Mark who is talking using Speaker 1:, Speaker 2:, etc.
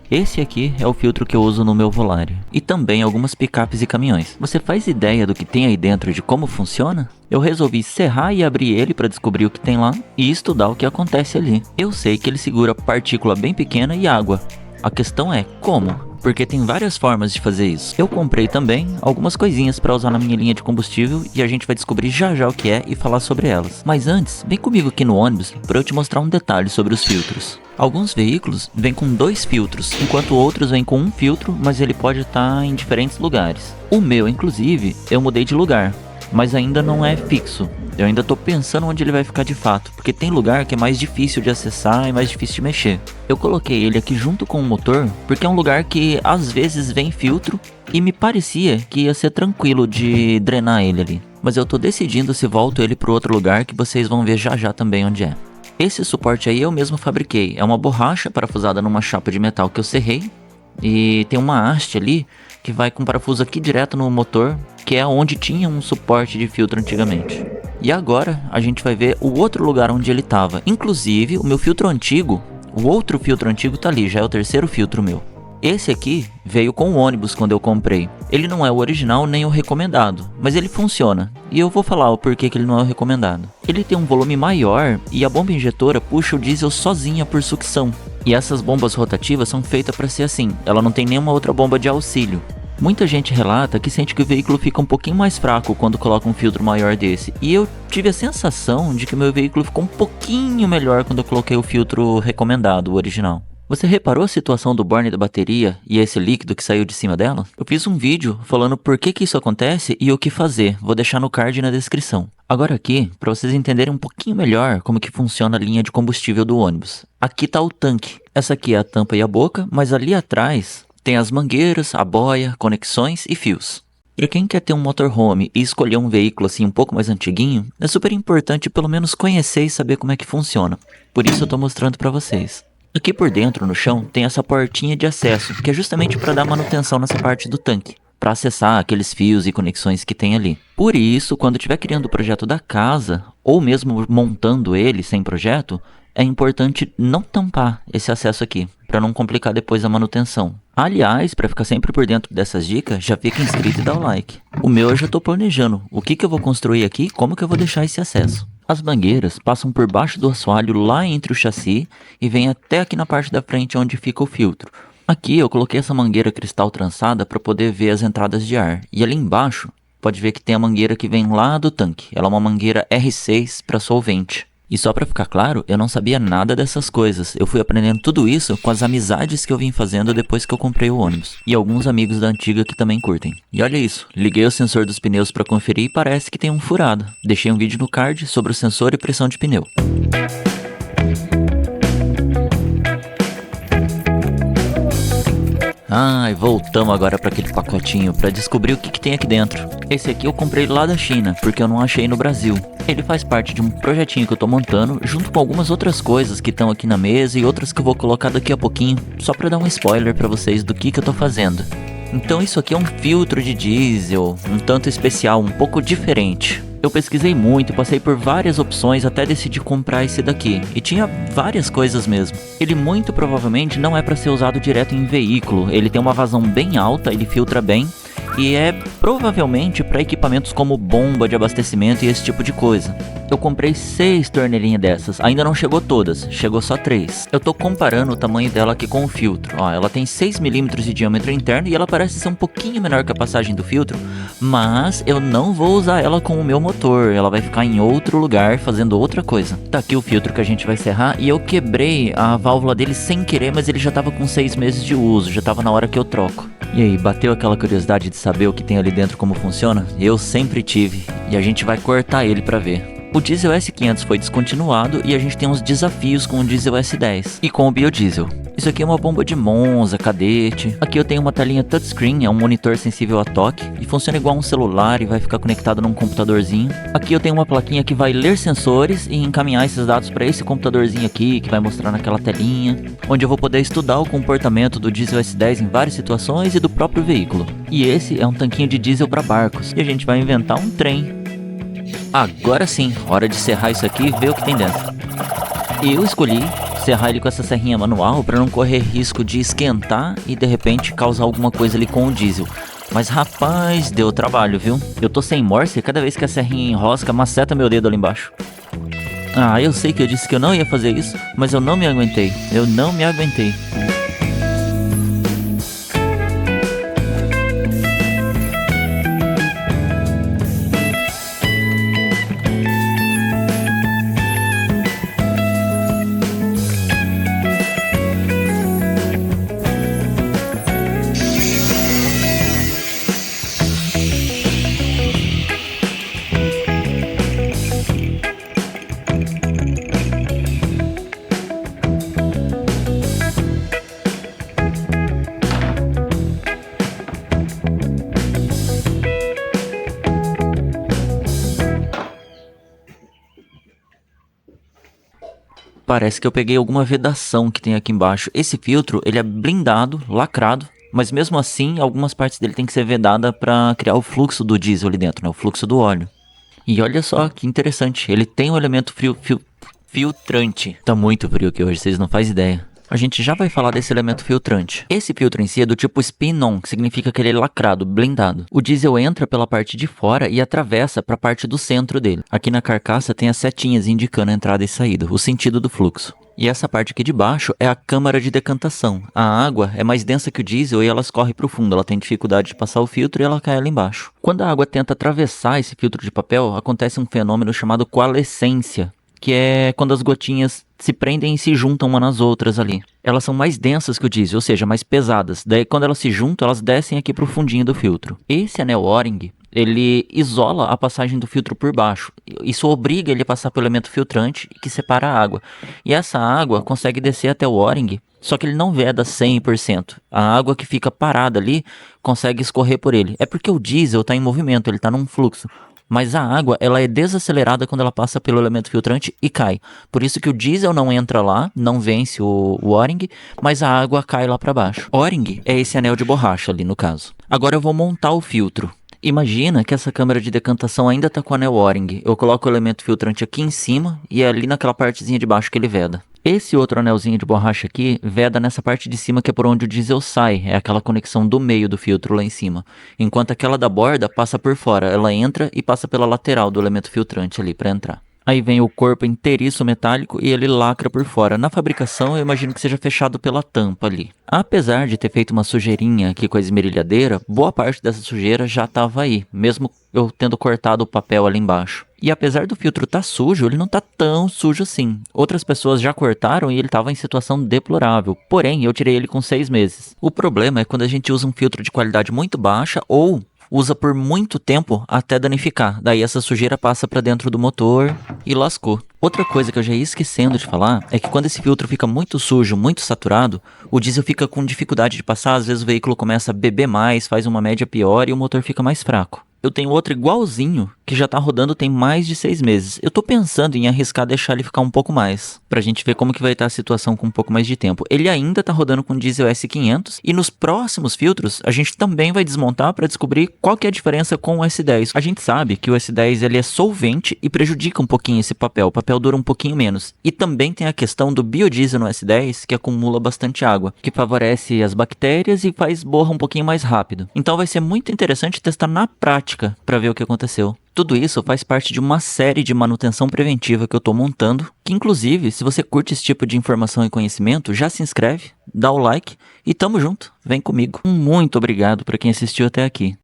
Speaker 1: Esse aqui é o filtro que eu uso no meu Volare. E também algumas picapes e caminhões. Você faz ideia do que tem aí dentro, de como funciona? Eu resolvi serrar e abrir ele para descobrir o que tem lá e estudar o que acontece ali. Eu sei que ele segura partícula bem pequena e água. A questão é como? Porque tem várias formas de fazer isso. Eu comprei também algumas coisinhas para usar na minha linha de combustível e a gente vai descobrir já já o que é e falar sobre elas. Mas antes, vem comigo aqui no ônibus para eu te mostrar um detalhe sobre os filtros. Alguns veículos vêm com 2 filtros, enquanto outros vêm com um filtro, mas ele pode estar em diferentes lugares. O meu, inclusive, eu mudei de lugar, mas ainda não é fixo. Eu ainda tô pensando onde ele vai ficar de fato, porque tem lugar que é mais difícil de acessar e mais difícil de mexer. Eu coloquei ele aqui junto com o motor, porque é um lugar que às vezes vem filtro e me parecia que ia ser tranquilo de drenar ele ali. Mas eu tô decidindo se volto ele para outro lugar, que vocês vão ver já já também onde é. Esse suporte aí eu mesmo fabriquei, é uma borracha parafusada numa chapa de metal que eu serrei. E tem uma haste ali que vai com parafuso aqui direto no motor, que é onde tinha um suporte de filtro antigamente. E agora a gente vai ver o outro lugar onde ele estava. Inclusive o meu filtro antigo, o outro filtro antigo tá ali, já é o terceiro filtro meu. Esse aqui veio com o ônibus quando eu comprei. Ele não é o original nem o recomendado, mas ele funciona. E eu vou falar o porquê que ele não é o recomendado. Ele tem um volume maior e a bomba injetora puxa o diesel sozinha por sucção. E essas bombas rotativas são feitas para ser assim, ela não tem nenhuma outra bomba de auxílio. Muita gente relata que sente que o veículo fica um pouquinho mais fraco quando coloca um filtro maior desse. E eu tive a sensação de que o meu veículo ficou um pouquinho melhor quando eu coloquei o filtro recomendado, o original. Você reparou a situação do borne da bateria e esse líquido que saiu de cima dela? Eu fiz um vídeo falando por que isso acontece e o que fazer, vou deixar no card e na descrição. Agora aqui, para vocês entenderem um pouquinho melhor como que funciona a linha de combustível do ônibus. Aqui tá o tanque, essa aqui é a tampa e a boca, mas ali atrás tem as mangueiras, a boia, conexões e fios. Para quem quer ter um motorhome e escolher um veículo assim um pouco mais antiguinho, é super importante pelo menos conhecer e saber como é que funciona. Por isso eu tô mostrando para vocês. Aqui por dentro, no chão, tem essa portinha de acesso, que é justamente para dar manutenção nessa parte do tanque, para acessar aqueles fios e conexões que tem ali. Por isso, quando estiver criando o projeto da casa, ou mesmo montando ele sem projeto, é importante não tampar esse acesso aqui, para não complicar depois a manutenção. Aliás, para ficar sempre por dentro dessas dicas, já fica inscrito e dá o like. O meu eu já estou planejando, o que eu vou construir aqui e como que eu vou deixar esse acesso. As mangueiras passam por baixo do assoalho lá entre o chassi e vêm até aqui na parte da frente onde fica o filtro. Aqui eu coloquei essa mangueira cristal trançada para poder ver as entradas de ar. E ali embaixo, pode ver que tem a mangueira que vem lá do tanque. Ela é uma mangueira R6 para solvente. E só para ficar claro, eu não sabia nada dessas coisas. Eu fui aprendendo tudo isso com as amizades que eu vim fazendo depois que eu comprei o ônibus. E alguns amigos da antiga que também curtem. E olha isso, liguei o sensor dos pneus para conferir e parece que tem um furado. Deixei um vídeo no card sobre o sensor e pressão de pneu. E voltamos agora para aquele pacotinho para descobrir o que tem aqui dentro. Esse aqui eu comprei lá da China, porque eu não achei no Brasil. Ele faz parte de um projetinho que eu tô montando, junto com algumas outras coisas que estão aqui na mesa e outras que eu vou colocar daqui a pouquinho, só para dar um spoiler para vocês do que eu tô fazendo. Então isso aqui é um filtro de diesel, um tanto especial, um pouco diferente. Eu pesquisei muito, passei por várias opções até decidir comprar esse daqui, e tinha várias coisas mesmo. Ele muito provavelmente não é para ser usado direto em veículo, ele tem uma vazão bem alta, ele filtra bem, e é provavelmente para equipamentos como bomba de abastecimento e esse tipo de coisa. Eu comprei 6 torneirinhas dessas, ainda não chegou todas, chegou só 3. Eu tô comparando o tamanho dela aqui com o filtro. Ela tem 6 mm de diâmetro interno e ela parece ser um pouquinho menor que a passagem do filtro, mas eu não vou usar ela com o meu motor, ela vai ficar em outro lugar fazendo outra coisa. Tá aqui o filtro que a gente vai serrar e eu quebrei a válvula dele sem querer, mas ele já tava com 6 meses de uso, já tava na hora que eu troco. E aí, bateu aquela curiosidade de saber o que tem ali dentro, como funciona? Eu sempre tive, e a gente vai cortar ele pra ver. O diesel S500 foi descontinuado e a gente tem uns desafios com o diesel S10 e com o biodiesel. Isso aqui é uma bomba de Monza, Cadete. Aqui eu tenho uma telinha touchscreen, é um monitor sensível a toque e funciona igual um celular e vai ficar conectado num computadorzinho. Aqui eu tenho uma plaquinha que vai ler sensores e encaminhar esses dados para esse computadorzinho aqui, que vai mostrar naquela telinha, onde eu vou poder estudar o comportamento do diesel S10 em várias situações e do próprio veículo. E esse é um tanquinho de diesel para barcos e a gente vai inventar um trem. Agora sim, hora de serrar isso aqui e ver o que tem dentro. Eu escolhi serrar ele com essa serrinha manual para não correr risco de esquentar e de repente causar alguma coisa ali com o diesel. Mas rapaz, deu trabalho, viu? Eu tô sem morse e cada vez que a serrinha enrosca, maceta meu dedo ali embaixo. Ah, eu sei que eu disse que eu não ia fazer isso, mas eu não me aguentei. Eu não me aguentei. Parece que eu peguei alguma vedação que tem aqui embaixo. Esse filtro, ele é blindado, lacrado, mas mesmo assim, algumas partes dele tem que ser vedada para criar o fluxo do diesel ali dentro, né? O fluxo do óleo. E olha só que interessante, ele tem um elemento filtrante. Tá muito frio aqui hoje, vocês não fazem ideia. A gente já vai falar desse elemento filtrante. Esse filtro em si é do tipo spin-on, que significa que ele é lacrado, blindado. O diesel entra pela parte de fora e atravessa para a parte do centro dele. Aqui na carcaça tem as setinhas indicando a entrada e saída, o sentido do fluxo. E essa parte aqui de baixo é a câmara de decantação. A água é mais densa que o diesel e ela escorre para o fundo. Ela tem dificuldade de passar o filtro e ela cai lá embaixo. Quando a água tenta atravessar esse filtro de papel, acontece um fenômeno chamado coalescência, que é quando as gotinhas se prendem e se juntam umas nas outras ali. Elas são mais densas que o diesel, ou seja, mais pesadas. Daí quando elas se juntam, elas descem aqui pro fundinho do filtro. Esse anel O-ring, ele isola a passagem do filtro por baixo. Isso obriga ele a passar pelo elemento filtrante que separa a água. E essa água consegue descer até o O-ring, só que ele não veda 100%. A água que fica parada ali consegue escorrer por ele. É porque o diesel está em movimento, ele está num fluxo. Mas a água, ela é desacelerada quando ela passa pelo elemento filtrante e cai. Por isso que o diesel não entra lá, não vence o O-ring, mas a água cai lá para baixo. O-ring é esse anel de borracha ali no caso. Agora eu vou montar o filtro. Imagina que essa câmara de decantação ainda está com o anel O-ring. Eu coloco o elemento filtrante aqui em cima e é ali naquela partezinha de baixo que ele veda. Esse outro anelzinho de borracha aqui veda nessa parte de cima que é por onde o diesel sai, é aquela conexão do meio do filtro lá em cima. Enquanto aquela da borda passa por fora, ela entra e passa pela lateral do elemento filtrante ali para entrar. Aí vem o corpo inteiriço metálico e ele lacra por fora. Na fabricação eu imagino que seja fechado pela tampa ali. Apesar de ter feito uma sujeirinha aqui com a esmerilhadeira, boa parte dessa sujeira já estava aí, mesmo eu tendo cortado o papel ali embaixo. E apesar do filtro estar sujo, ele não está tão sujo assim. Outras pessoas já cortaram e ele estava em situação deplorável. Porém, eu tirei ele com 6 meses. O problema é quando a gente usa um filtro de qualidade muito baixa ou usa por muito tempo até danificar. Daí essa sujeira passa para dentro do motor e lascou. Outra coisa que eu já ia esquecendo de falar é que quando esse filtro fica muito sujo, muito saturado, o diesel fica com dificuldade de passar, às vezes o veículo começa a beber mais, faz uma média pior e o motor fica mais fraco. Eu tenho outro igualzinho, que já tá rodando tem mais de 6 meses. Eu tô pensando em arriscar deixar ele ficar um pouco mais, pra gente ver como que vai estar a situação com um pouco mais de tempo. Ele ainda tá rodando com diesel S500 e nos próximos filtros a gente também vai desmontar para descobrir qual que é a diferença com o S10. A gente sabe que o S10 ele é solvente e prejudica um pouquinho esse papel. O papel dura um pouquinho menos. E também tem a questão do biodiesel no S10, que acumula bastante água, que favorece as bactérias e faz borra um pouquinho mais rápido. Então vai ser muito interessante testar na prática para ver o que aconteceu. Tudo isso faz parte de uma série de manutenção preventiva que eu tô montando, que inclusive, se você curte esse tipo de informação e conhecimento, já se inscreve, dá o like e tamo junto, vem comigo. Muito obrigado para quem assistiu até aqui.